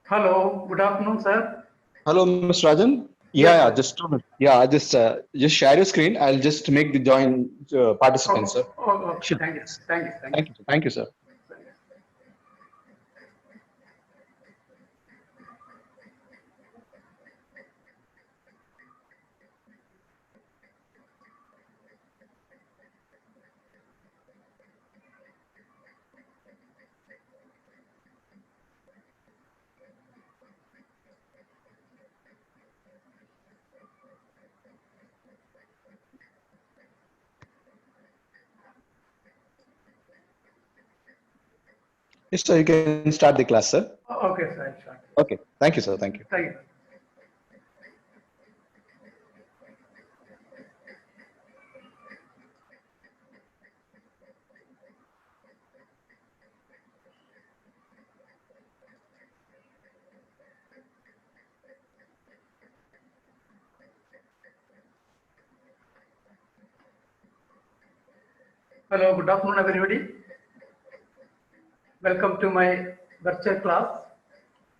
Hello, good afternoon, sir. Hello, Mr. Rajan. Yes, sir. Just 2 minutes. I just share your screen. I'll just make the join participants, Oh, sir. okay. Sure. Thank you. Thank you. Thank you. Thank you. Thank you, sir. Yes, sir. You can start the class, sir. Okay, sir. I'll start. Okay. Thank you, sir. Thank you. Thank you. Hello, good afternoon, everybody. Welcome to my virtual class.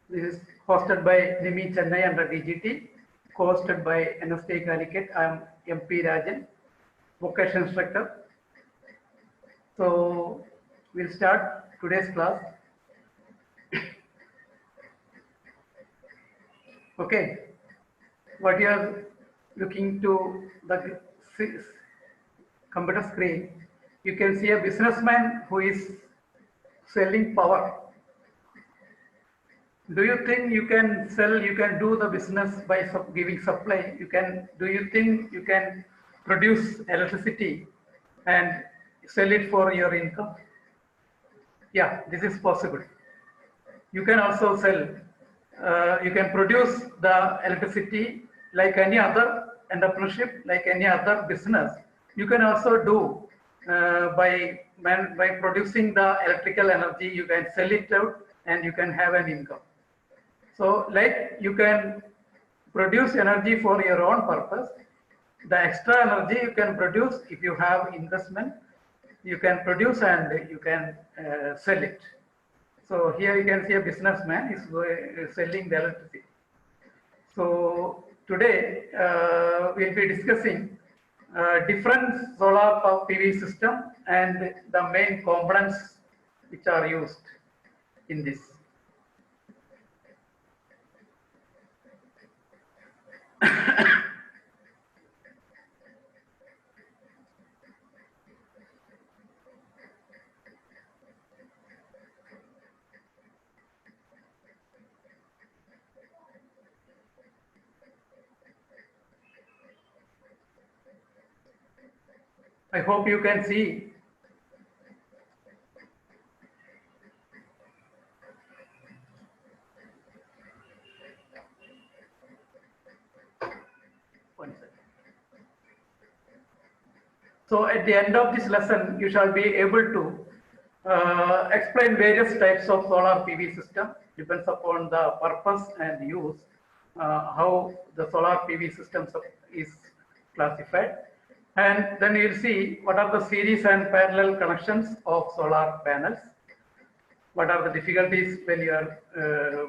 This is hosted by Nimi Chennai under DGT, co-hosted by NST Calicut. I am MP Rajan, vocation instructor. So, we'll start today's class. Okay. What you are looking to the computer screen, you can see a businessman who is selling power. Do you think you can sell, you can do the business by giving supply? Do you think you can produce electricity and sell it for your income? Yeah, this is possible. You can also sell, you can produce the electricity like any other entrepreneurship, like any other business. You can also do by producing the electrical energy, you can sell it out and you can have an income. So like you can produce energy for your own purpose. The extra energy you can produce if you have investment, you can produce and you can sell it. So here you can see a businessman is selling the electricity. So today we'll be discussing different solar PV system and the main components which are used in this. I hope you can see. One second. So at the end of this lesson, you shall be able to explain various types of solar PV system. Depends upon the purpose and use, how the solar PV system is classified. And then you'll see what are the series and parallel connections of solar panels. What are the difficulties when you are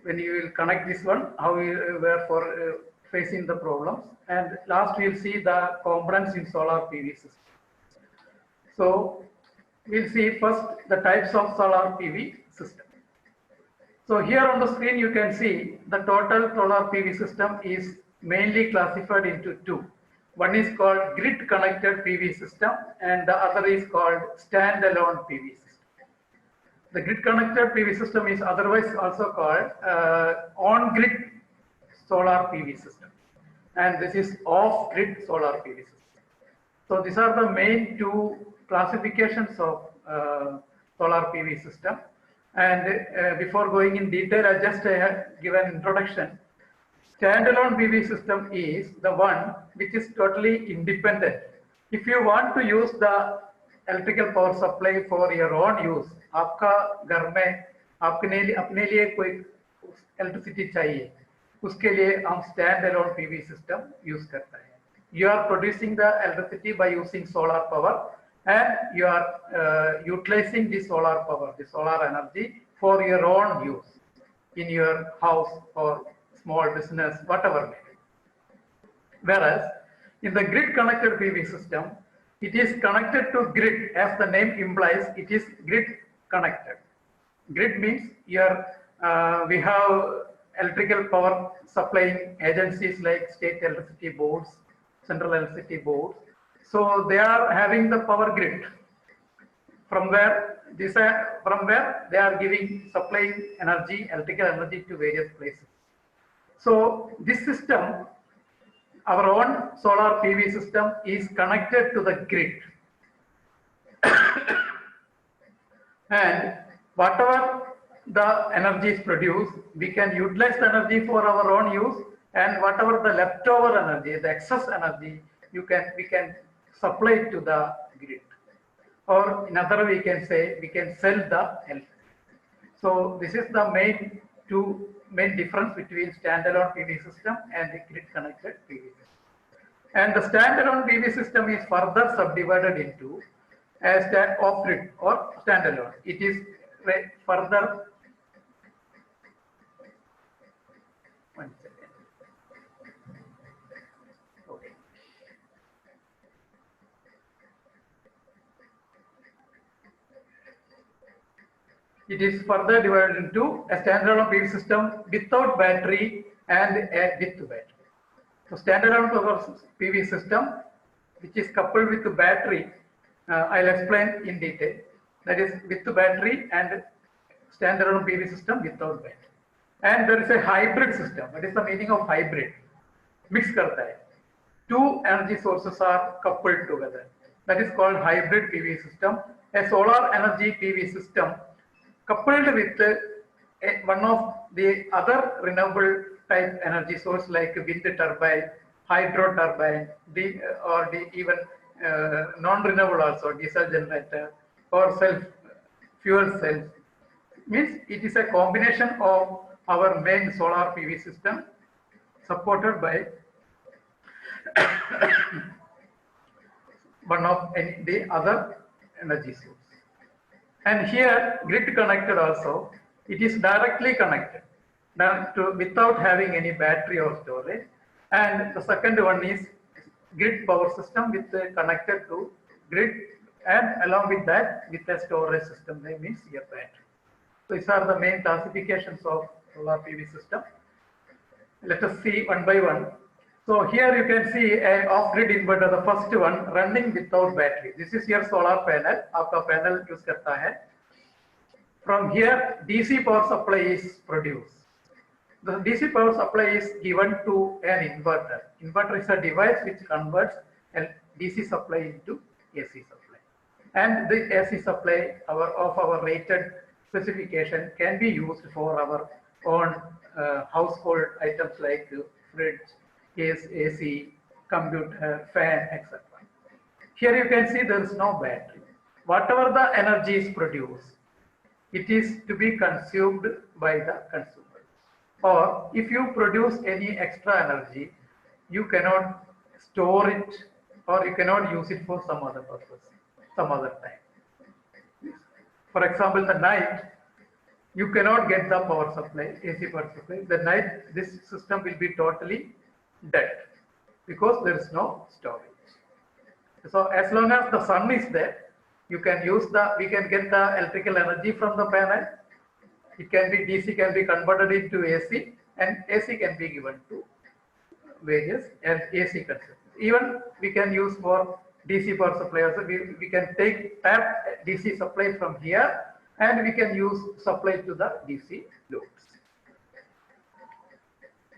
when you will connect this one, how you were for facing the problems. And last we'll see the components in solar PV system. So we'll see first the types of solar PV system. So here on the screen you can see the total solar PV system is mainly classified into two. One is called grid connected PV system and the other is called standalone PV system. The grid connected PV system is otherwise also called on-grid solar PV system, and this is off-grid solar PV system. So these are the main two classifications of solar PV system. And before going in detail, I'll just give an introduction. Standalone PV system is the one which is totally independent. If you want to use the electrical power supply for your own use, आपका घर में अपने लिए कोई electricity चाहिए, उसके लिए हम stand alone PV system use करते हैं. You are producing the electricity by using solar power and you are utilizing the solar power, the solar energy for your own use in your house or small business, whatever. Whereas in the grid connected PV system, it is connected to grid, as the name implies, it is grid connected. Grid means here we have electrical power supplying agencies like state electricity boards, central electricity boards. So they are having the power grid from where they are giving supplying energy, electrical energy to various places. So this system, our own solar PV system, is connected to the grid. And whatever the energy is produced, we can utilize the energy for our own use, and whatever the leftover energy, the excess energy, we can supply it to the grid. Or in other way, we can say we can sell the electricity. So this is the main difference between standalone PV system and the grid connected PV system. And the standalone PV system is further subdivided into off-grid or standalone. It is further. One second. Okay. It is further divided into a standalone PV system without battery and a with battery. So standalone PV system, which is coupled with the battery, I'll explain in detail. That is with the battery and standalone PV system without battery. And there is a hybrid system. What is the meaning of hybrid? Mix karta hai. Two energy sources are coupled together. That is called hybrid PV system. A solar energy PV system coupled with one of the other renewable type energy source like wind turbine, hydro turbine, even non-renewable also, diesel generator or fuel cells. Means it is a combination of our main solar PV system supported by one of the other energy source. And here grid connected also, it is directly connected without having any battery or storage. And the second one is grid power system with connected to grid, and along with that with a storage system, that means here battery. So these are the main classifications of solar PV system. Let us see one by one. So here you can see a off-grid inverter, the first one running without battery. This is your solar panel. Aapka panel use karta hai. From here DC power supply is produced. The DC power supply is given to an inverter. Inverter is a device which converts a DC supply into AC supply. And the AC supply of our rated specification can be used for our own household items like fridge, AC, computer, fan, etc. Here you can see there is no battery. Whatever the energy is produced, it is to be consumed by the consumer. Or if you produce any extra energy, you cannot store it or you cannot use it for some other purpose, some other time. For example, the night, you cannot get the power supply, AC power supply. The night, this system will be totally dead because there is no storage. So as long as the sun is there, we can get the electrical energy from the panel. It can be DC, can be converted into AC, and AC can be given to various AC consumption. Even we can use for DC power supply also. We can tap DC supply from here, and we can use supply to the DC loads.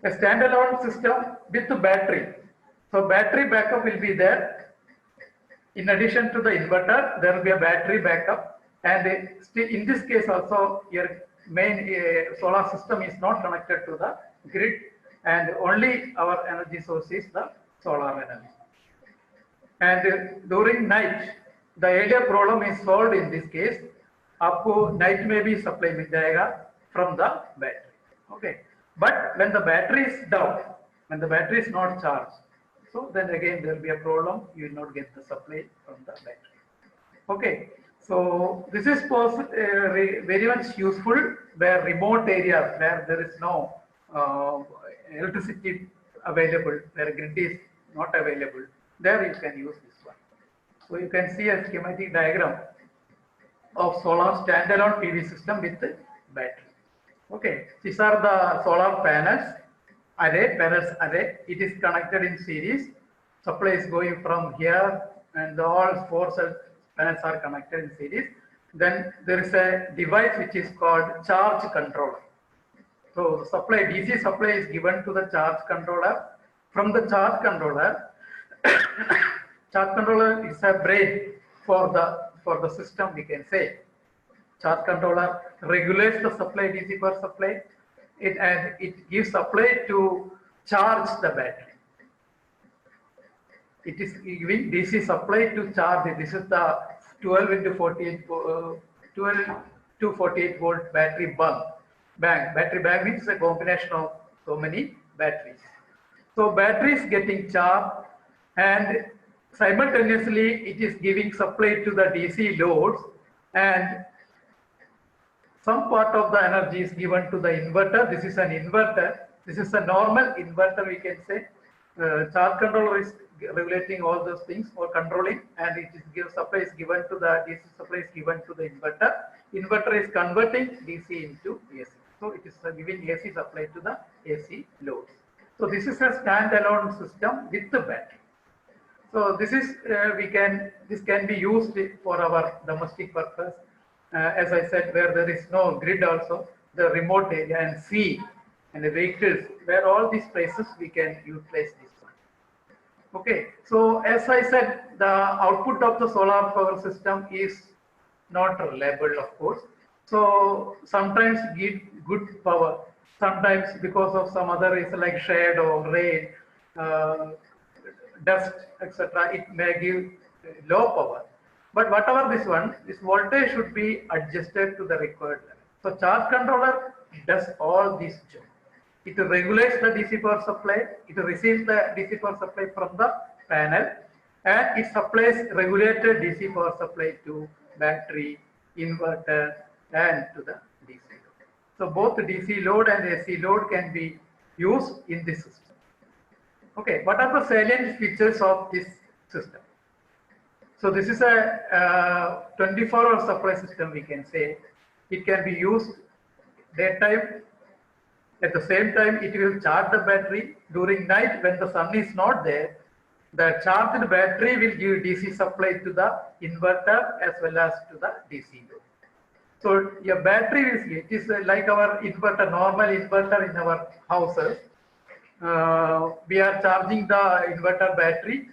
A standalone system with the battery. So battery backup will be there. In addition to the inverter, there will be a battery backup, and in this case also your main solar system is not connected to the grid, and only our energy source is the solar energy. And during night, the earlier problem is solved in this case. आपको night में भी supply मिल जाएगा from the battery. Okay, but when the battery is down, when the battery is not charged, so then again there will be a problem. You will not get the supply from the battery. Okay, So this is very much useful where remote areas where there is no electricity available, where grid is not available. There you can use this one. So you can see a schematic diagram of solar standalone PV system with battery. Okay, these are the solar panels array. It is connected in series. Supply is going from here, and all four cell panels are connected in series. Then there is a device which is called charge controller. So supply DC supply is given to the charge controller. From the charge controller is a brain for the system, we can say. Charge controller regulates the supply DC power supply, and it gives supply to charge the battery. It is giving DC supply to charge it. This is the 12 into 48 12 to 48 volt battery bank. Battery bank means a combination of so many batteries. So batteries getting charged, and simultaneously it is giving supply to the DC loads, and some part of the energy is given to the inverter. This is an inverter. This is a normal inverter, we can say. Charge controller is regulating all those things or controlling, and it is supply is given to the DC supply is given to the inverter. Inverter is converting DC into AC. So it is giving AC supply to the AC loads. So this is a standalone system with the battery. So this is this can be used for our domestic purpose. As I said, where there is no grid also, the remote area and sea and the vehicles, where all these places we can utilize this one. Okay, so as I said, the output of the solar power system is not reliable, of course. So sometimes give good power, sometimes because of some other reason like shade or rain, dust, etc., it may give low power. But whatever this voltage should be adjusted to the required level. So charge controller does all these jobs. It regulates the DC power supply, it receives the DC power supply from the panel, and it supplies regulated DC power supply to battery, inverter, and to the DC load. So both the DC load and AC load can be used in this system. Okay, what are the salient features of this system? So this is a 24-hour supply system, we can say. It can be used daytime. At the same time, it will charge the battery. During night, when the sun is not there, the charged battery will give DC supply to the inverter as well as to the DC load. So your battery is like our inverter, normal inverter in our houses. We are charging the inverter battery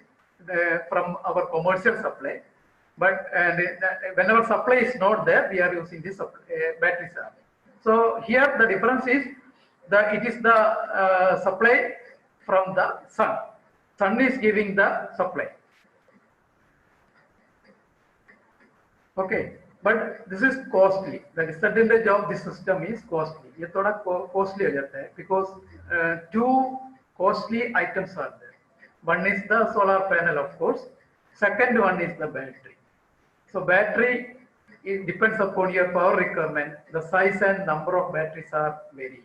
from our commercial supply, but whenever supply is not there, we are using this battery charge. So here the difference is that it is the supply from the sun. Sun is giving the supply. Okay, but this is costly. The disadvantage of this system is costly. ये थोड़ा costly हो जाता है because two costly items are there. One is the solar panel, of course. Second one is the battery. So battery, it depends upon your power requirement. The size and number of batteries are varying.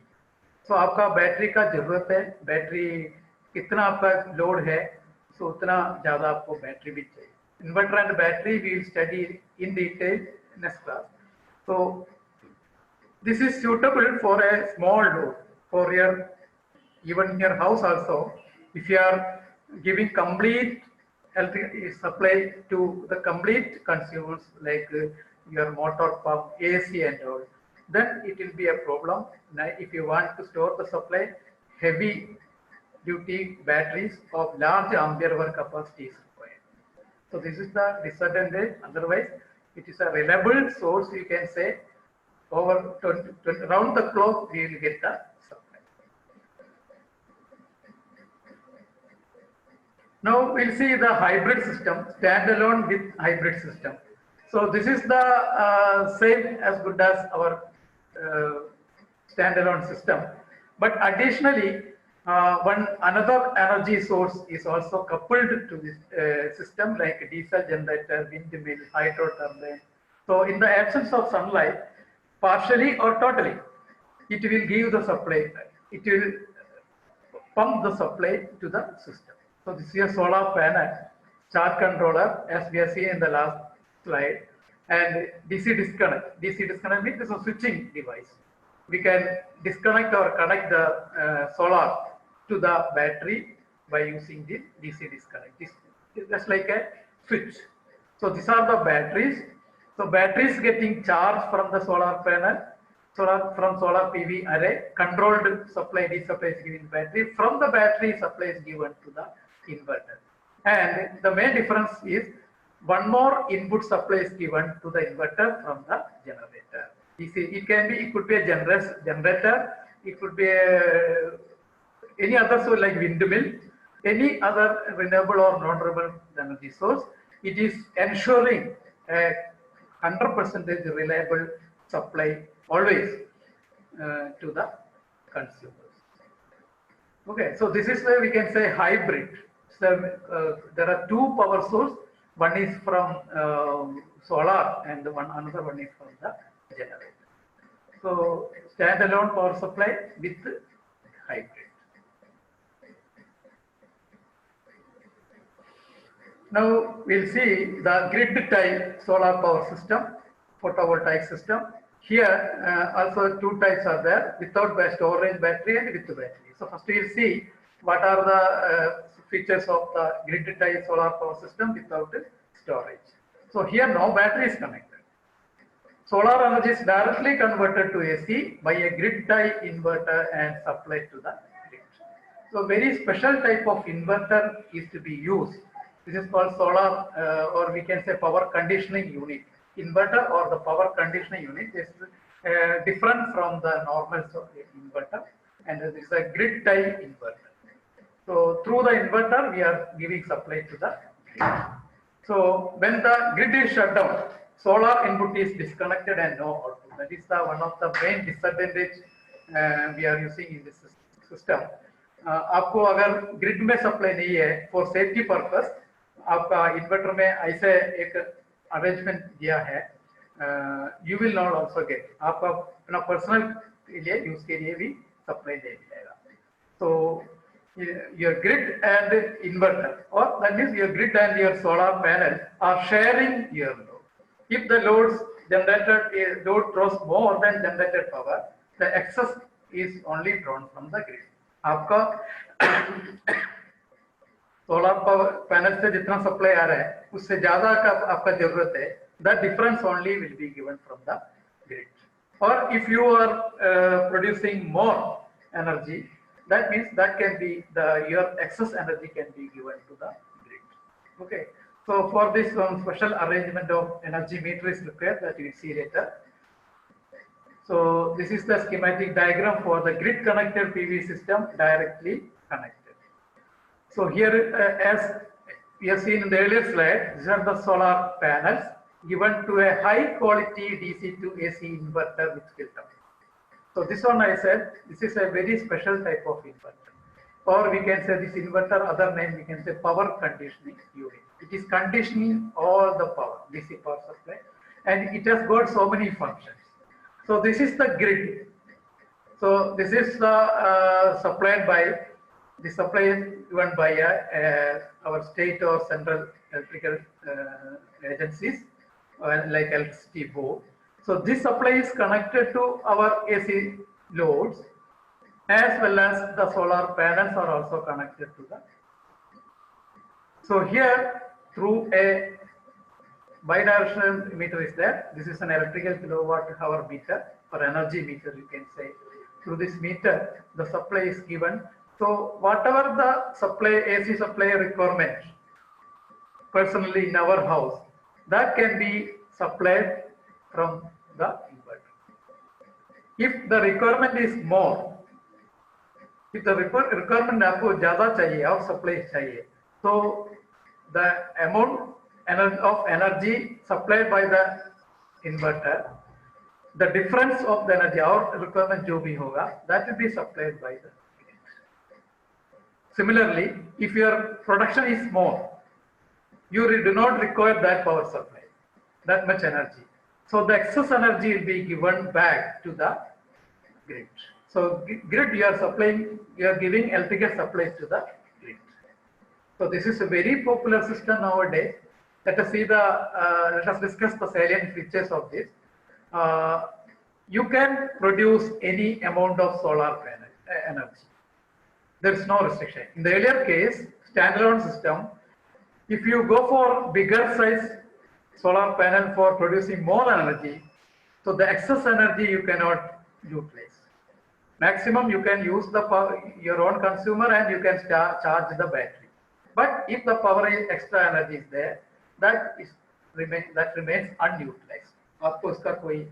So आपका battery का जरूरत है, battery कितना आपका load है, so उतना ज़्यादा आपको बैटरी भी चाहिए. Inverter and battery we will study in detail next class. So this is suitable for a small load, for your even in your house also. If you are giving complete electricity supply to the complete consumers like your motor pump, AC and all, then it will be a problem. Now, if you want to store the supply, heavy duty batteries of large ampere hour capacity is required. So this is the disadvantage. Otherwise, it is a reliable source. You can say over round the clock we will get the supply. Now we'll see the hybrid system, standalone with hybrid system. So this is the same as good as our standalone system, but additionally another energy source is also coupled to this system, like diesel generator, windmill, hydro turbine, So in the absence of sunlight, partially or totally, it will give the supply. It will pump the supply to the system. So this is a solar panel, start controller, as we have seen in the last slide, and DC disconnect. DC disconnect means it's a switching device. We can disconnect or connect the solar to the battery by using the DC disconnect. This is just like a switch. So these are the batteries. So batteries getting charged from the solar panel, from solar PV array, controlled supply, DC supply is given battery. From the battery, supply is given to the inverter. And the main difference is one more input supply is given to the inverter from the generator. It can be, it could be a generator, it could be any other source like windmill, any other renewable or non-renewable energy source. It is ensuring a 100% reliable supply always to the consumers. Okay, so this is where we can say hybrid. So there are two power sources. One is from solar and another one is from the generator. So standalone power supply with hybrid. Now we'll see the grid type solar power system, photovoltaic system. Here also two types are there, without storage battery and with battery. So first we'll see what are the features of the grid type solar power system without storage. So here no battery is connected. Solar energy is directly converted to AC by a grid tie inverter and supplied to the grid. So very special type of inverter is to be used. This is called solar or we can say power conditioning unit. Inverter or the power conditioning unit is different from the normal inverter, and this is a grid tie inverter. So through the inverter we are giving supply to the grid. So when the grid is shut down, solar input is disconnected and no output. That is the one of the main disadvantage we are using in this system. आपको अगर grid में supply नहीं है for safety purpose, आपका inverter में ऐसे एक arrangement दिया है, you will not also get, आपका अपना पर्सनल के लिए यूज के लिए भी सप्लाई दे मिलेगा. So your grid and inverter, or that means your grid and your solar panel are sharing your load. If the load draws more than generated power, the excess is only drawn from the grid. आपका solar power panel से जितना supply आ रहा है उससे ज्यादा का आपका जरूरत है, that difference only will be given from the grid. Or if you are producing more energy, that means that can be your excess energy can be given to the grid. Okay, so for this one special arrangement of energy meter is required that you will see later. So this is the schematic diagram for the grid connected PV system directly connected. So here as we have seen in the earlier slide, these are the solar panels given to a high quality DC to AC inverter with filter. So this one I said, this is a very special type of inverter. Or we can say this inverter, other name we can say power conditioning unit. It is conditioning all the power, DC power supply, and it has got so many functions. So this is the grid. So this is supplied by, the supply is given by our state or central electrical agencies like electricity board. So this supply is connected to our AC loads, as well as the solar panels are also connected to the. So here through a bidirectional meter is there. This is an electrical kilowatt hour meter or energy meter, you can say. Through this meter, the supply is given. So whatever the supply, AC supply requirement, personally in our house, that can be supplied from the inverter. If the requirement is more, if the requirement आपको ज़्यादा चाहिए और supply चाहिए, so the amount of energy supplied by the inverter, the difference of the energy or requirement जो भी होगा, that will be supplied by the grid. Similarly, if your production is more, you do not require that power supply, that much energy. So the excess energy will be given back to the grid. So grid, you are supplying, you are giving electrical supplies to the grid. So this is a very popular system nowadays. Let us discuss the salient features of this. You can produce any amount of solar panel energy. There is no restriction. In the earlier case, standalone system, if you go for bigger size solar panel for producing more energy, so the excess energy you cannot utilize. Maximum you can use the power, your own consumer, and you can charge the battery. But if the power is extra energy is there, that remains unutilized. आपको उसका कोई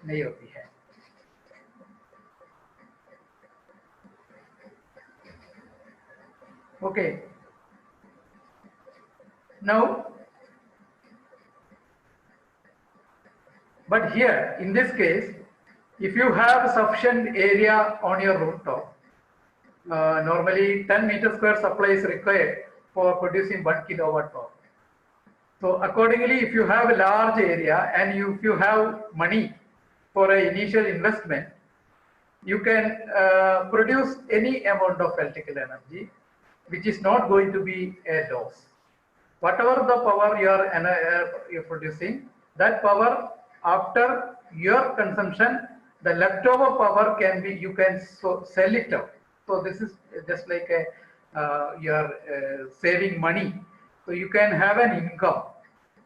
नहीं होती है. Okay. Now, but here in this case, if you have sufficient area on your rooftop, normally 10 meter square supply is required for producing 1 kilowatt power. So accordingly, if you have a large area and if you have money for an initial investment, you can produce any amount of electrical energy, which is not going to be a loss. Whatever the power you're producing, that power after your consumption, the leftover power can be, you can sell it out. So this is just like you're saving money. So you can have an income.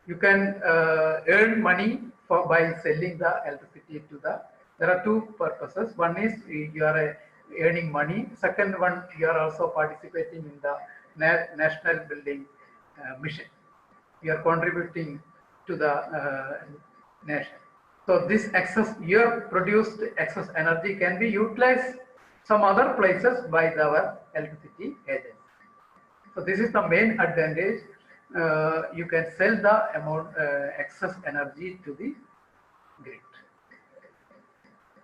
You can earn money by selling the electricity to the. There are two purposes. One is you are earning money. Second one, you are also participating in the national building mission. You are contributing to the nation. So this excess, your produced excess energy can be utilized some other places by our electricity agency. So this is the main advantage. You can sell the amount excess energy to the grid.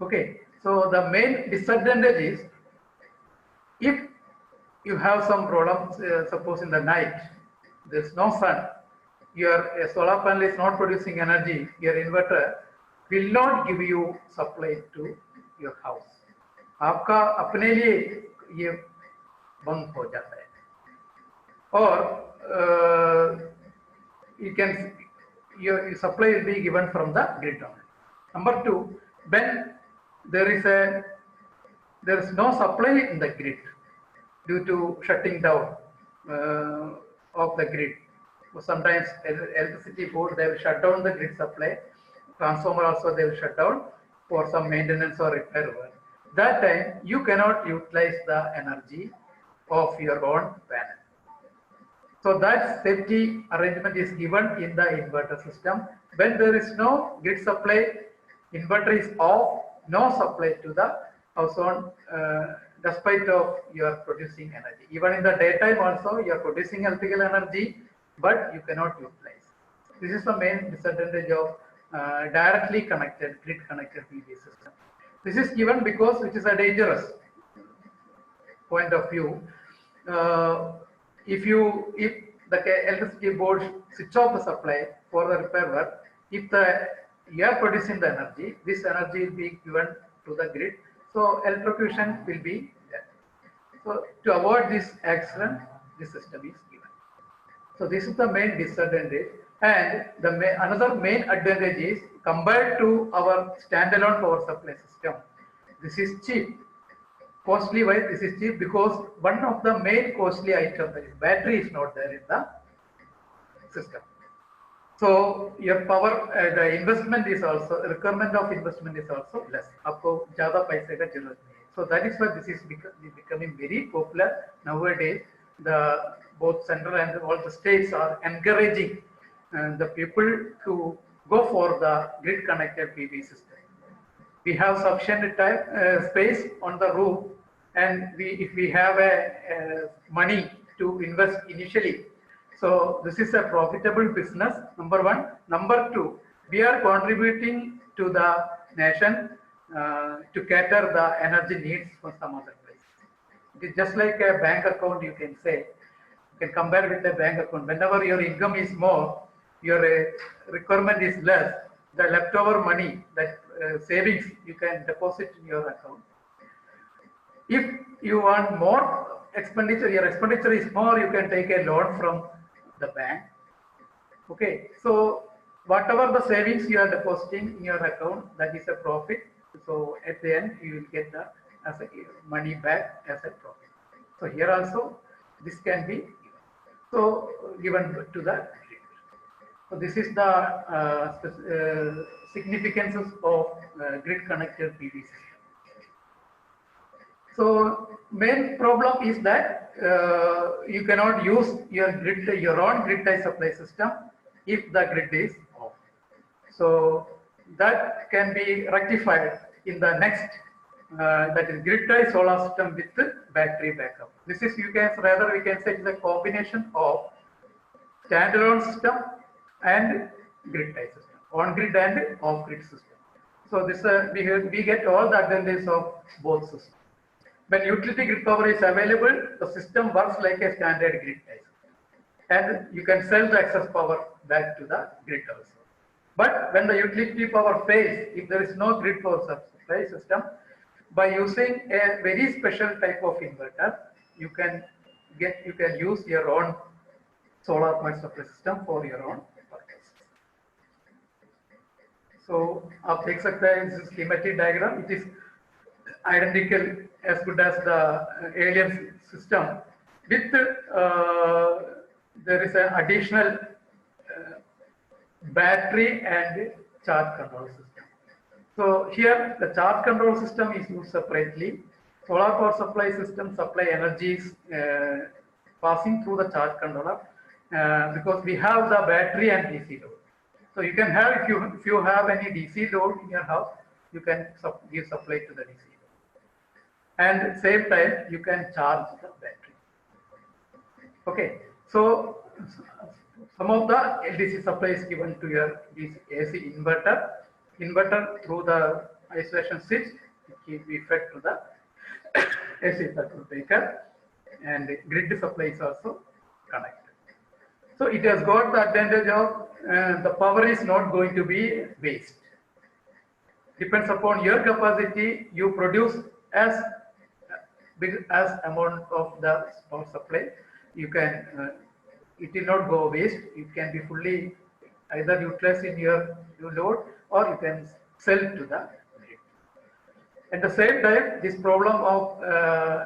Okay, so the main disadvantage is if you have some problems, suppose in the night, there is no sun, your solar panel is not producing energy, your inverter will not give you supply to your house. आपका अपने लिए ये बंद हो जाता है. Or your supply will be given from the grid only. Number two, when there is no supply in the grid due to shutting down of the grid. Sometimes electricity board, they will shut down the grid supply. Transformer also they will shut down for some maintenance or repair work. That time you cannot utilize the energy of your own panel. So that safety arrangement is given in the inverter system. When there is no grid supply, inverter is off, no supply to the household, despite of you are producing energy. Even in the daytime also you are producing electrical energy, but you cannot utilize. This is the main disadvantage of directly connected, grid connected PV system. This is given because it is a dangerous point of view. If the electricity board switch off the supply for the repair work, if you are producing the energy, this energy will be given to the grid. So electrocution will be there. So to avoid this accident, this system is given. So this is the main disadvantage. And another main advantage is compared to our standalone power supply system, this is cheap. Costly wise, this is cheap because one of the main costly items, that is battery, is not there in the system. So your power, the investment is also, requirement of investment is also less. आपको ज़्यादा पैसे का जरूरत नहीं है. So that is why this is becoming very popular nowadays. Both central and all the states are encouraging the people to go for the grid connected PV system. We have sufficient space on the roof, and if we have money to invest initially, so this is a profitable business, number one. Number two, we are contributing to the nation to cater the energy needs for some other place. It is just like a bank account, you can say. You can compare with a bank account. Whenever your income is more, your requirement is less. the leftover money, that savings you can deposit in your account. If you want more expenditure, your expenditure is more, you can take a loan from the bank. Okay, so whatever the savings you are depositing in your account, that is a profit. So at the end, you will get the as a money back as a profit. So here also, this can be given to the grid. So this is the significances of grid connected PV system. So main problem is that you cannot use your own grid tie supply system if the grid is off. So that can be rectified in the next, that is grid tie solar system with battery backup. This is, we can say, the combination of standalone system and grid tie system, on grid and off grid system. So this we get all the advantages of both systems. When utility grid power is available, the system works like a standard grid tie system, and you can sell the excess power back to the grid also. But when the utility power fails, if there is no grid power supply system, by using a very special type of inverter, you can use your own solar panel supply system for your own purpose. So आप देख सकते हैं this schematic diagram. It is identical as good as the alien system with there is an additional battery and charge control system. So here the charge control system is used separately. Solar power supply system supply energies passing through the charge controller because we have the battery and DC load. So you can have, if you have any DC load in your house, you can give supply to the DC load. And at the same time, you can charge the battery. Okay, so some of the LDC supply is given to your AC inverter. Inverter through the isolation switch, it gives effect to the AC circuit breaker, and grid supply is also connected. So it has got the advantage of the power is not going to be waste. Depends upon your capacity, you produce as big as amount of the power supply. You can it will not go waste. It can be fully either utilized in your load, or you can sell to the grid. At the same time, this problem of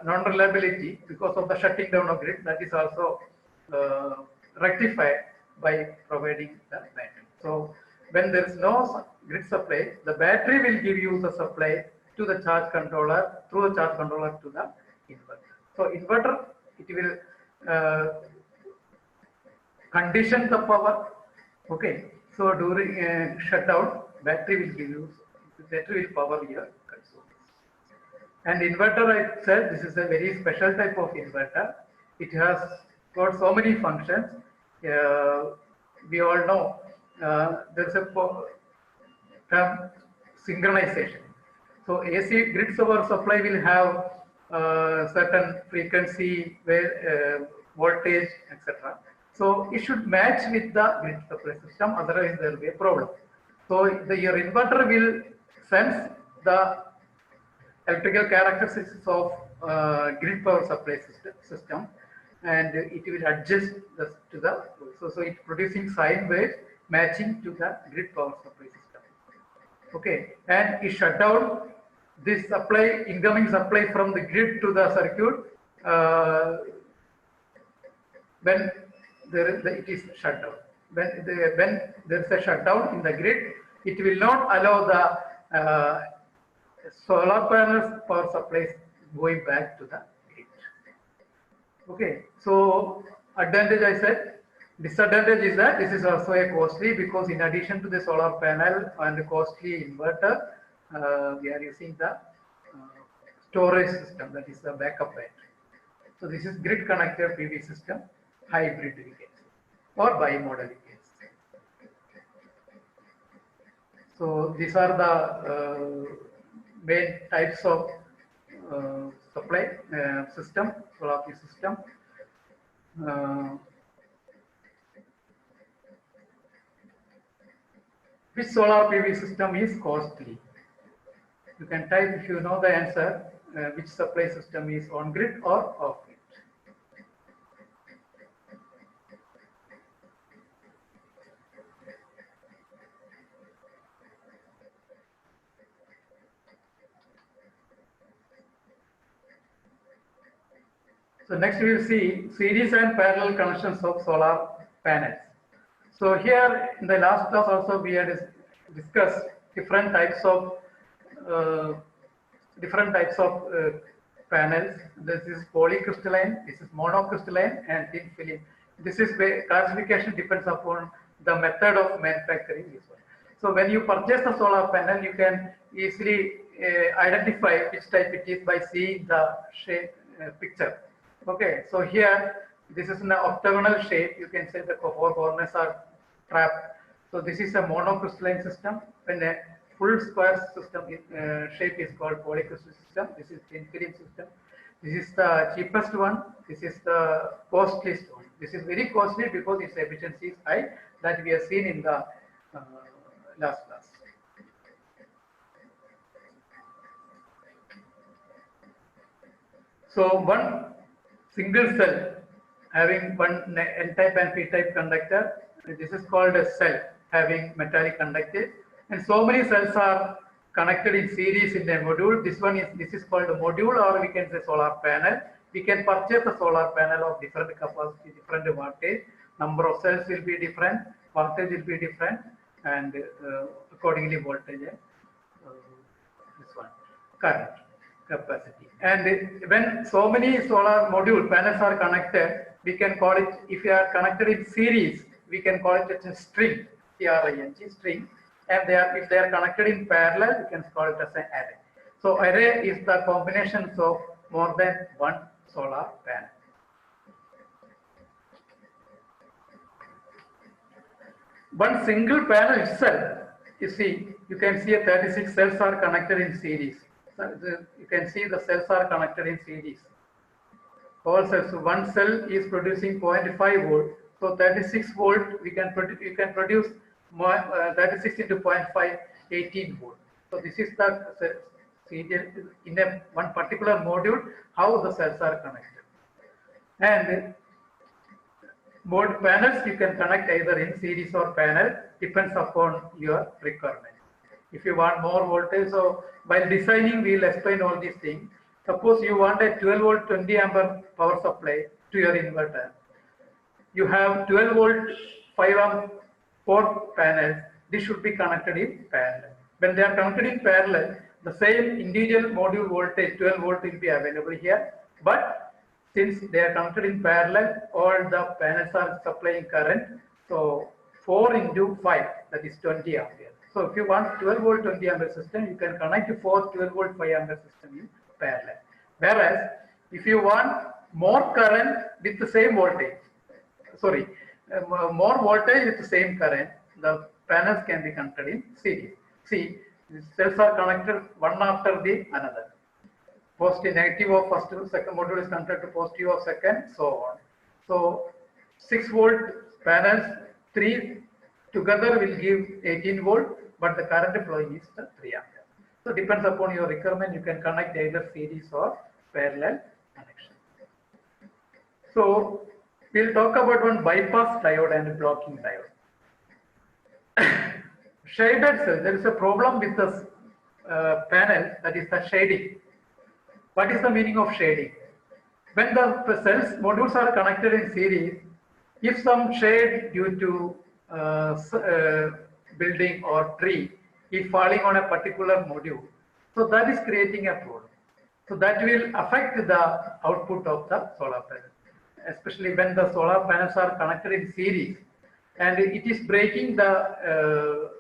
non-reliability because of the shutting down of grid, that is also rectified by providing the battery. So when there is no grid supply, the battery will give you the supply to the charge controller, through the charge controller to the inverter. So inverter, it will condition the power. Okay, so during shutdown, battery will give you, battery will power your console. And inverter, I said, this is a very special type of inverter. It has got so many functions. We all know there's a term synchronization. So AC grid power supply will have certain frequency, voltage, etc. So it should match with the grid supply system, otherwise there will be a problem. So your inverter will sense the electrical characteristics of grid power supply system, and it will adjust to the, so it's producing sine waves matching to the grid power supply system. Okay, and it shut down this supply, incoming supply from the grid to the circuit when it is shut down. When there is a shutdown in the grid, it will not allow the solar panels power supplies going back to the grid. Okay, so advantage I said. Disadvantage is that this is also a costly, because in addition to the solar panel and the costly inverter, we are using the storage system, that is the backup battery. So this is grid connected PV system, hybrid we can say, or bimodal we can say. So these are the main types of supply system, solar PV system. Which solar PV system is costly? You can type if you know the answer, which supply system is on grid or off grid. So next we will see series and parallel connections of solar panels. So here in the last class also we had discussed different types of uh, panels. This is polycrystalline, this is monocrystalline, and thin film. This is where classification depends upon the method of manufacturing this one. So when you purchase the solar panel, you can easily identify which type it is by seeing the shape picture. Okay, so here this is an octagonal shape. You can say the four corners are trapped. So this is a monocrystalline system. When a full square system shape is called polycrystalline system. This is thin film system. This is the cheapest one. This is the costliest one. This is very costly because its efficiency is high, that we have seen in the last class. So one single cell having one N-type and P-type conductor, this is called a cell having metallic conductive, and so many cells are connected in series in a module. This is called a module, or we can say solar panel. We can purchase a solar panel of different capacity, different voltage. Number of cells will be different, voltage will be different, and accordingly voltage. This one, current, capacity. And when so many solar module panels are connected, we can call it, if they are connected in series, we can call it as a string, T-R-I-N-G, string. And if they are connected in parallel, we can call it as an array. So array is the combinations of more than one solar panel. One single panel itself, you can see 36 cells are connected in series. So you can see the cells are connected in series. All cells, so one cell is producing 0.5 volt. So 36 volt, you can produce 36 into 0.5, 18 volt. So this is the serial in one particular module, how the cells are connected. And board panels you can connect either in series or panel, depends upon your requirement. If you want more voltage, so while designing we will explain all these things. Suppose you want a 12 volt 20 ampere power supply to your inverter. You have 12 volt 5 amp 4 panels. This should be connected in parallel. When they are connected in parallel, the same individual module voltage 12 volt will be available here, but since they are connected in parallel, all the panels are supplying current. So 4 into 5, that is 20 ampere. So if you want 12 volt 20 ampere system, you can connect 4 12 volt 5 ampere system in parallel. Whereas if you want more current with the same voltage, more voltage with the same current, the panels can be connected in series. See, the cells are connected one after the another. Positive, negative of first, second module is connected to positive of second, so on. So 6 volt panels, 3 together will give 18 volt, but the current flowing is 3 ampere. So depends upon your requirement, you can connect either series or parallel connection. So we'll talk about one bypass diode and blocking diode. Shaded cell, there is a problem with the panel, that is the shading. What is the meaning of shading? When the cells modules are connected in series, if some shade due to building or tree is falling on a particular module, so that is creating a problem. So that will affect the output of the solar panel, especially when the solar panels are connected in series, and it is breaking the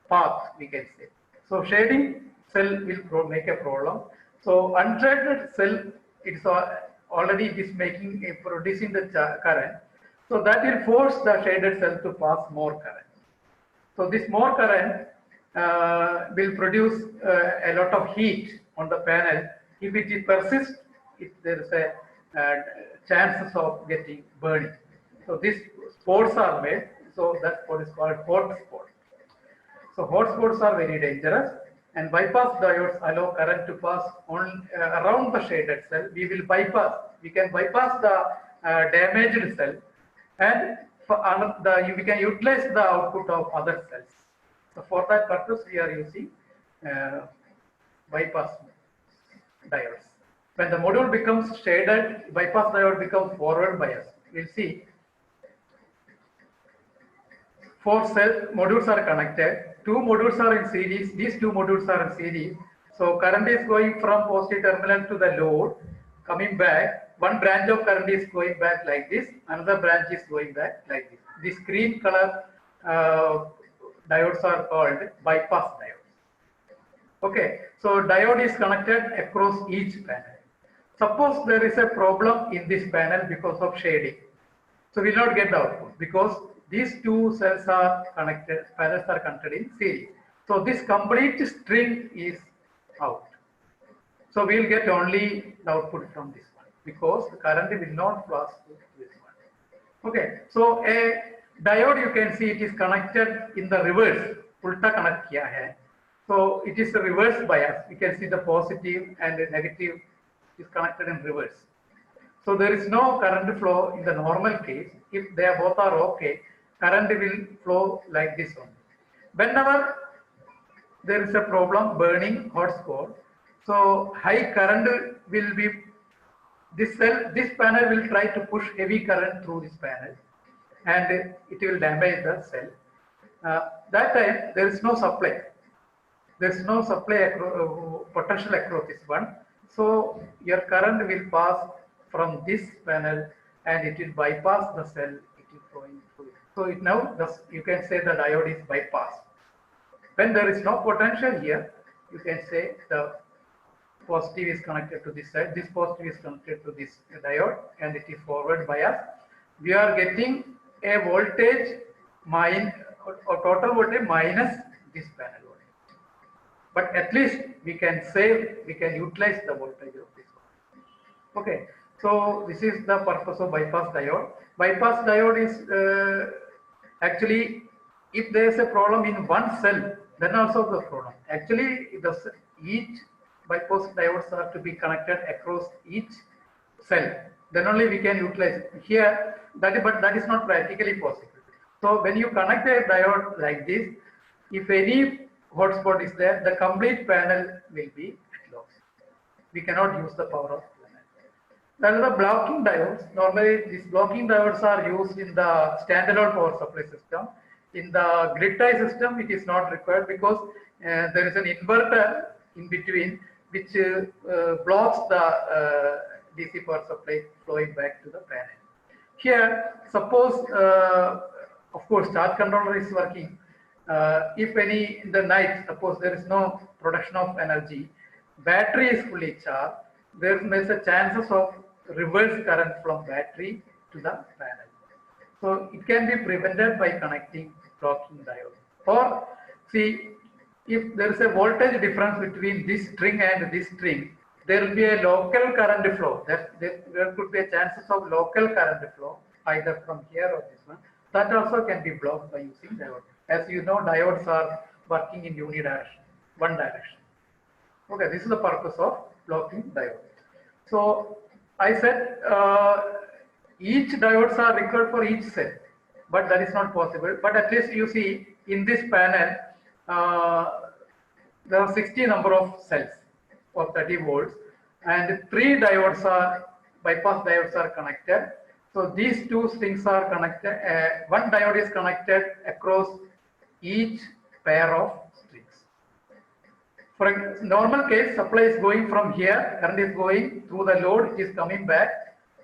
path, we can say. So shading cell will make a problem. So unshaded cell, it's already it is producing the current. So that will force the shaded cell to pass more current. So this more current will produce a lot of heat on the panel. If it persists, there is a chances of getting burning. So these spots are made. So that what is called hot spot. So hotspots are very dangerous, and bypass diodes allow current to pass on around the shaded cell. We can bypass the damaged cell, and we can utilize the output of other cells. So for that purpose, we are using bypass diodes. When the module becomes shaded, bypass diode becomes forward bias. We'll see. 4 cell modules are connected. 2 modules are in series. These 2 modules are in series. So current is going from positive terminal to the load, coming back. One branch of current is going back like this. Another branch is going back like this. This green color diodes are called bypass diodes. Okay, so diode is connected across each panel. Suppose there is a problem in this panel because of shading. So we will not get the output because these 2 cells are connected, panels are connected in series. So this complete string is out. So we will get only the output from this one because the current will not pass to this one. Okay, so a diode, you can see it is connected in the reverse. Ulta connect kiya hai. So it is a reverse bias. You can see the positive and the negative is connected in reverse. So there is no current flow in the normal case. If they both are okay, current will flow like this one. Whenever there is a problem burning hotspot, so high current will be, this panel will try to push heavy current through this panel and it will damage the cell. That time there is no supply. There is no supply potential across this one. So your current will pass from this panel and it will bypass the cell. It is going through. So it now you can say the diode is bypassed. When there is no potential here, you can say the positive is connected to this side. This positive is connected to this diode, and it is forward bias. We are getting a voltage or total voltage minus this panel voltage. But at least we can utilize the voltage of this one. Okay, so this is the purpose of bypass diode. Bypass diode is actually, if there is a problem in one cell, then also the problem. Actually, each bypass diodes are to be connected across each cell. Then only we can utilize here. But that is not practically possible. So when you connect a diode like this, if any hotspot is there, the complete panel will be lost. We cannot use the power of panel. That is the blocking diodes. Normally, these blocking diodes are used in the standalone power supply system. In the grid tie system, it is not required because there is an inverter in between which blocks the DC power supply flowing back to the panel. Here, suppose, of course, charge controller is working. If in the night, suppose there is no production of energy, battery is fully charged, there is a chances of reverse current from battery to the panel. So it can be prevented by connecting blocking diode. Or see, if there is a voltage difference between this string and this string, there will be a local current flow. There could be a chances of local current flow either from here or this one. That also can be blocked by using diode. As you know, diodes are working in unidirection, one direction. Okay, this is the purpose of blocking diode. So I said each diodes are required for each cell, but that is not possible. But at least you see in this panel, there are 60 number of cells of 30 volts, and 3 diodes bypass diodes are connected. So these 2 strings are connected. One diode is connected across each pair of strings. For a normal case, supply is going from here, current is going through the load, it is coming back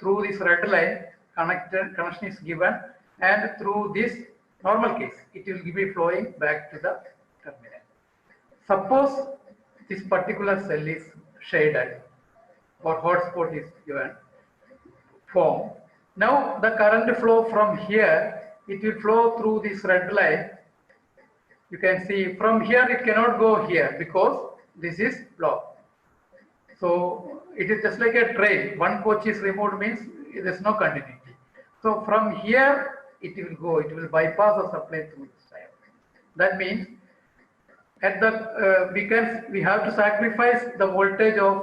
through this red line, connection is given, and through this normal case, it will be flowing back to the terminal. Suppose this particular cell is shaded or hotspot is given, formed. Now the current flow from here, it will flow through this red line. You can see from here it cannot go here because this is blocked. So it is just like a train. One coach is removed means there is no continuity. So from here it will go, it will bypass the supply through this diode. That means at the we have to sacrifice the voltage of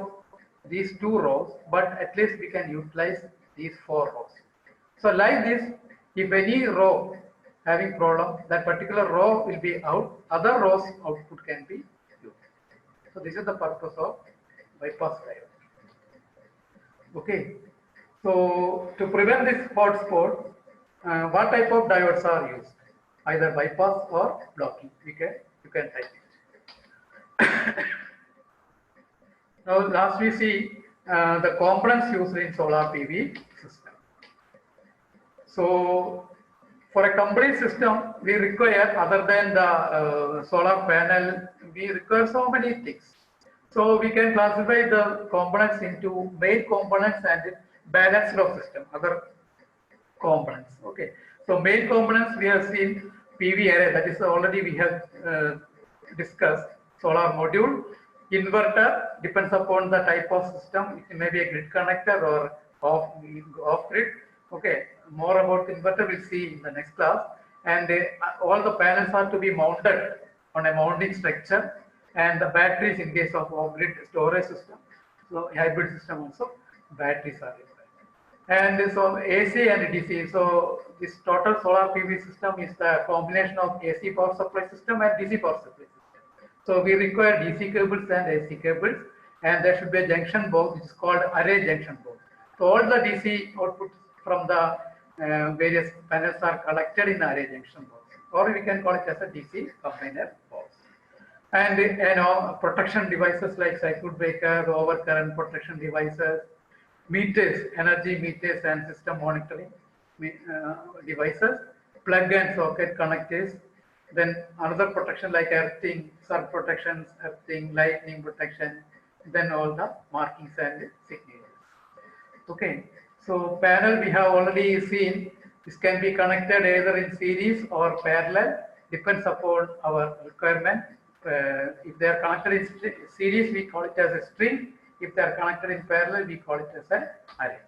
these 2 rows, but at least we can utilize these 4 rows. So like this, if any row having problem, that particular row will be out, other rows output can be used. So this is the purpose of bypass diode. Okay. So to prevent this hot spot, what type of diodes are used? Either bypass or blocking. You can type it. Now last we see the components used in solar PV system. So for a complete system, we require, other than the solar panel, we require so many things. So we can classify the components into main components and balanced load system, other components. Okay. So main components we have seen PV array, that is already we have discussed. Solar module, inverter, depends upon the type of system. It may be a grid connector or off grid. Okay, more about inverter we'll see in the next class. And all the panels are to be mounted on a mounting structure, and the batteries in case of off-grid storage system. So hybrid system also, batteries are required. And so AC and DC. So this total solar PV system is the combination of AC power supply system and DC power supply system. So we require DC cables and AC cables, and there should be a junction box which is called array junction box. So all the DC outputs from the various panels are collected in array junction box, or we can call it as a DC combiner box. And protection devices like circuit breakers, overcurrent protection devices, meters, energy meters and system monitoring devices, plug and socket connectors, then another protection like earthing, surge protections, earthing, lightning protection, then all the markings and signals. Okay, so panel we have already seen, this can be connected either in series or parallel, depends upon our requirement. If they are connected in series, we call it as a string. If they are connected in parallel, we call it as an array.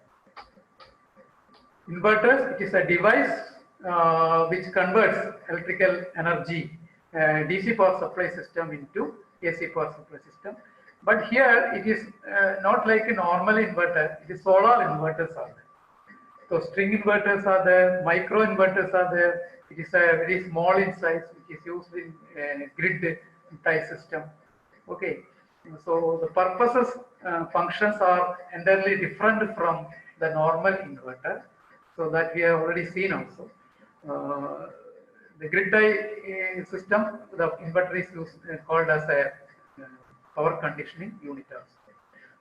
Inverters, it is a device which converts electrical energy, DC power supply system into AC power supply system. But here it is not like a normal inverter, it is solar inverters are there. So string inverters are there, micro inverters are there. It is a very small in size, which is used in grid type system. Okay, so the purposes, functions are entirely different from the normal inverter. So that we have already seen also. The grid tie system, the inverter is used, called as a power conditioning unit also.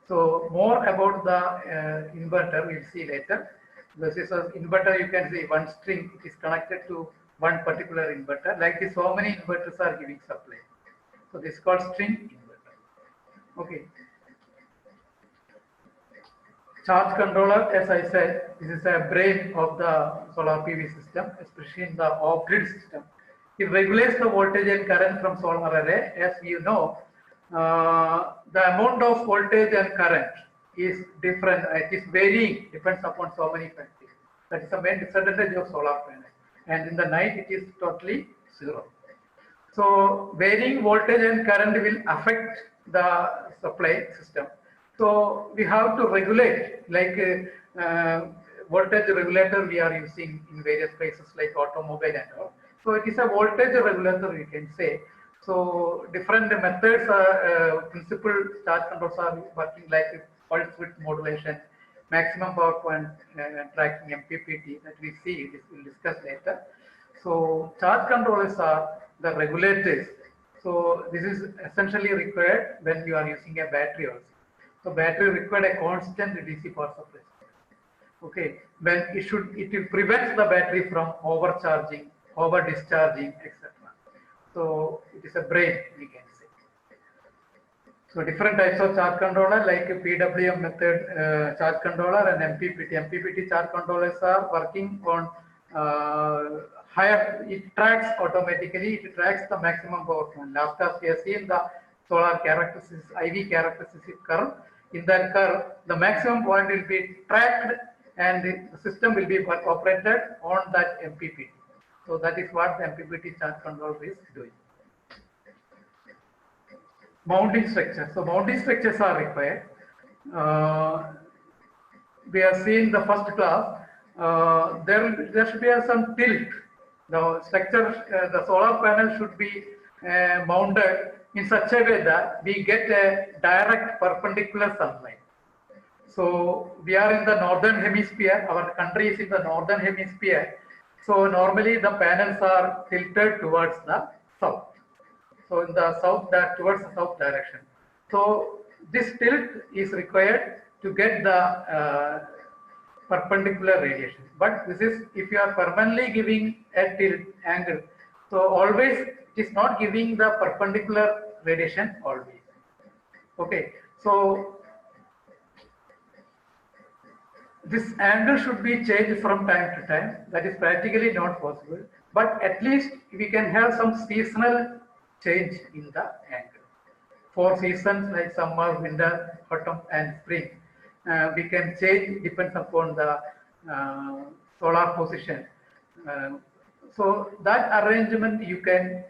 So more about the inverter we'll see later. This is an inverter, you can see one string, it is connected to one particular inverter. Like this, so many inverters are giving supply. So this is called string inverter. Okay. Charge controller, as I said, this is a brain of the solar PV system, especially in the off-grid system. It regulates the voltage and current from solar array. As you know, the amount of voltage and current is different. It is varying, depends upon so many factors. That is the main disadvantage of solar panel. And in the night, it is totally zero. So varying voltage and current will affect the supply system. So we have to regulate, like voltage regulator we are using in various places like automobile and all. So it is a voltage regulator, we can say. So different methods are principal charge controls are working like pulse width modulation, maximum power point tracking, MPPT, that we see, we'll discuss later. So charge controllers are the regulators. So this is essentially required when you are using a battery also. So battery required a constant DC power supply. Okay, when it will prevent the battery from overcharging, over discharging, etc. So it is a brain, we can say. So different types of charge controller like a PWM method charge controller and MPPT. MPPT charge controllers are working on higher, it tracks automatically, it tracks the maximum power point. Last class we have seen the solar characteristics, IV characteristic curve. In that curve, the maximum point will be tracked and the system will be operated on that MPPT. So that is what the MPPT charge controller is doing. mounting structure. So mounting structures are required. We are seeing the first class. There should be some tilt. The structure, the solar panel should be mounted in such a way that we get a direct perpendicular sunlight. So we are in the northern hemisphere. Our country is in the northern hemisphere. So normally the panels are tilted towards the south. So in the south, that towards the south direction. So this tilt is required to get the perpendicular radiation. But this is if you are permanently giving a tilt angle. So always it is not giving the perpendicular radiation always. Okay. So this angle should be changed from time to time. That is practically not possible. But at least we can have some seasonal change in the angle. 4 seasons like summer, winter, autumn, and spring. We can change depends upon the solar position. So that arrangement you can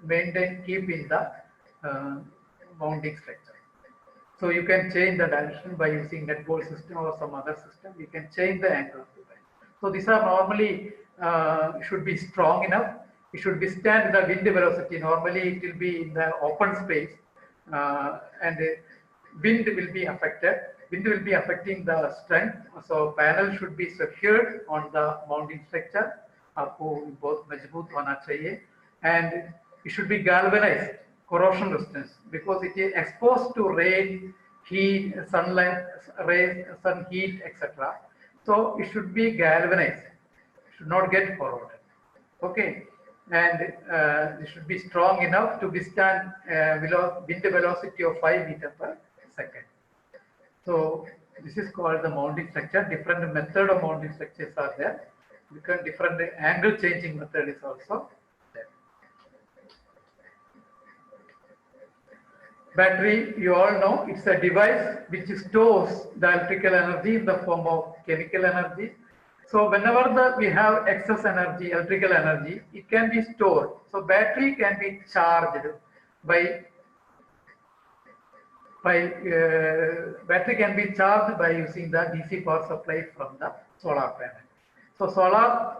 maintain, keep in the mounting structure. So you can change the direction by using net bolt system or some other system. You can change the angle of the line. So these are normally should be strong enough. It should withstand the wind velocity. Normally it will be in the open space and wind will be affected. Wind will be affecting the strength. So panel should be secured on the mounting structure. आपको बहुत मजबूत होना चाहिए and it should be galvanized, corrosion resistance, because it is exposed to rain, heat, sunlight, rays, sun heat, etc. So it should be galvanized, it should not get corroded. Okay, and it should be strong enough to withstand wind velocity of 5 meters per second. So this is called the mounting structure. Different method of mounting structures are there. Because different angle changing method is also there. Battery, you all know, it's a device which stores the electrical energy in the form of chemical energy. So whenever we have excess energy, electrical energy, it can be stored. So battery can be charged by battery can be charged by using the DC power supply from the solar panel. So solar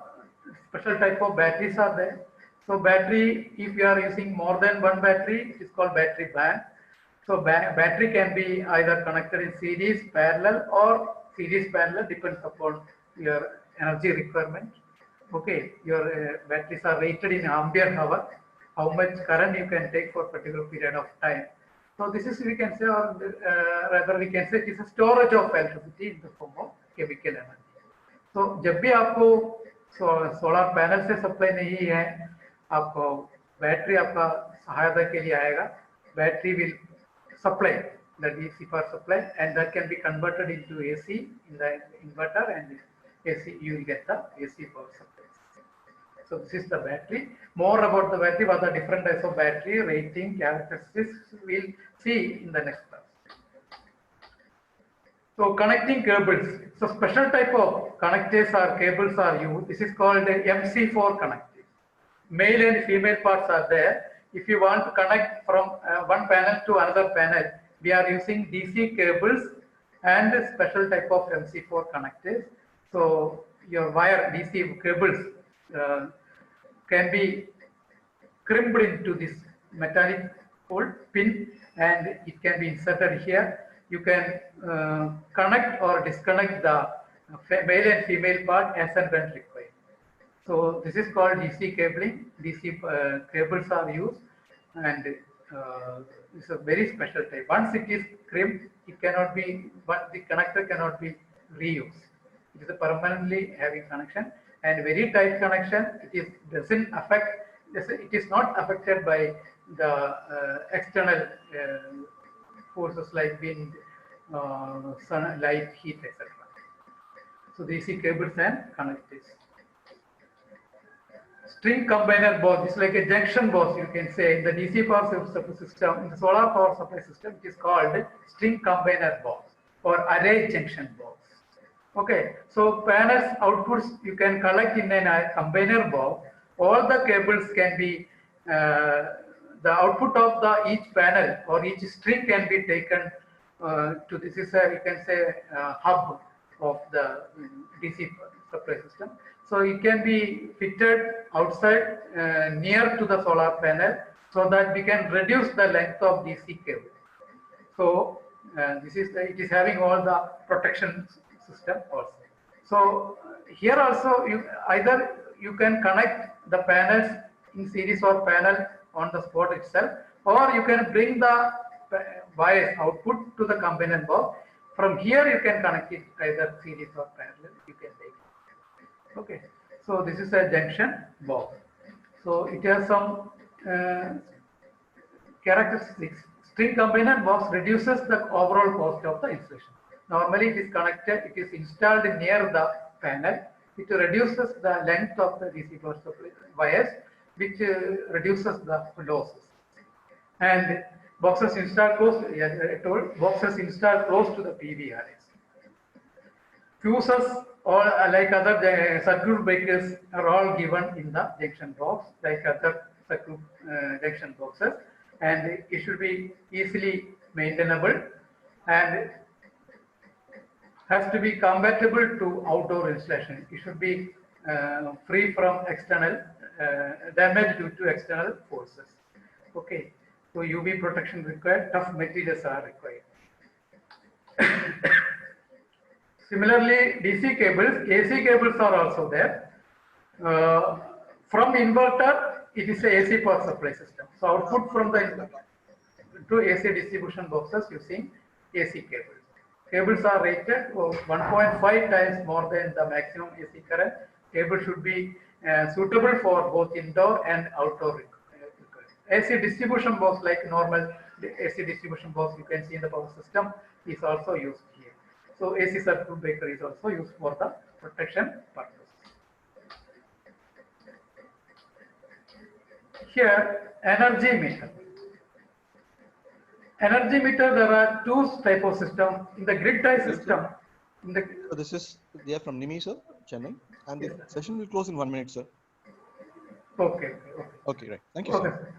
special type of batteries are there. So battery, if you are using more than one battery, it is called battery bank. So battery can be either connected in series, parallel, or series parallel, depends upon your energy requirement. Okay, your batteries are rated in ampere hour, how much current you can take for particular period of time. So this is, we can say, or rather we can say it is a storage of electricity in the form of chemical energy. तो जब भी आपको solar panel से supply नहीं है, आपको battery आपका सहायता के लिए आएगा. Battery will supply the DC power supply and that can be converted into AC in the inverter, and AC you will get the AC power supply. So this is the battery. More about the battery, what are the different types of battery, rating, characteristics, we'll see in the next class. So connecting cables. So special type of connectors or cables are used. This is called MC4 connectors. Male and female parts are there. If you want to connect from one panel to another panel, we are using DC cables and special type of MC4 connectors. So your wire DC cables can be crimped into this metallic pin and it can be inserted here. You can connect or disconnect the male and female part as and when required. So this is called DC cabling. DC cables are used, and it's a very special type. Once it is crimped, it cannot be, but the connector cannot be reused. It is a permanently having connection and very tight connection. Doesn't affect. It is not affected by the external forces like wind, sun, light, heat, etc. So DC cables and connectors. String combiner box is like a junction box, you can say, in the DC power supply system. In the solar power supply system, it is called string combiner box or array junction box. Okay, so panels outputs you can collect in a combiner box. All the cables can be the output of the each panel or each string can be taken to this is a, you can say, hub of the DC supply system. So it can be fitted outside near to the solar panel so that we can reduce the length of DC cable. So this is it is having all the protection system also. So here also either you can connect the panels in series or panel on the spot itself, or you can bring the wires output to the component box. From here you can connect it either series or parallel. You can take it. Okay. So this is a junction box. So it has some characteristics. String component box reduces the overall cost of the installation. Normally it is connected, it is installed near the panel. It reduces the length of the DC power supply wires, which reduces the losses. And boxes installed close, as I told, boxes installed close to the PV arrays. Fuses or like other circuit breakers are all given in the junction box, like other circuit junction boxes, and it should be easily maintainable and has to be compatible to outdoor installation. It should be free from external damage due to external forces. Okay, so UV protection required, tough materials are required. Similarly, DC cables, AC cables are also there. From inverter, it is a AC power supply system. So output from the inverter to AC distribution boxes using AC cables. Cables are rated 1.5 times more than the maximum AC current. Cable should be suitable for both indoor and outdoor requirements. AC distribution box, like normal AC distribution box you can see in the power system, is also used here. So AC circuit breaker is also used for the protection purpose. Here, energy meter. Energy meter, there are two type of system. In the grid tie system, So this is there from Nimi, sir, Chennai, and the session will close in 1 minute, sir. Okay. Okay, right. Thank you, Okay, sir. sir.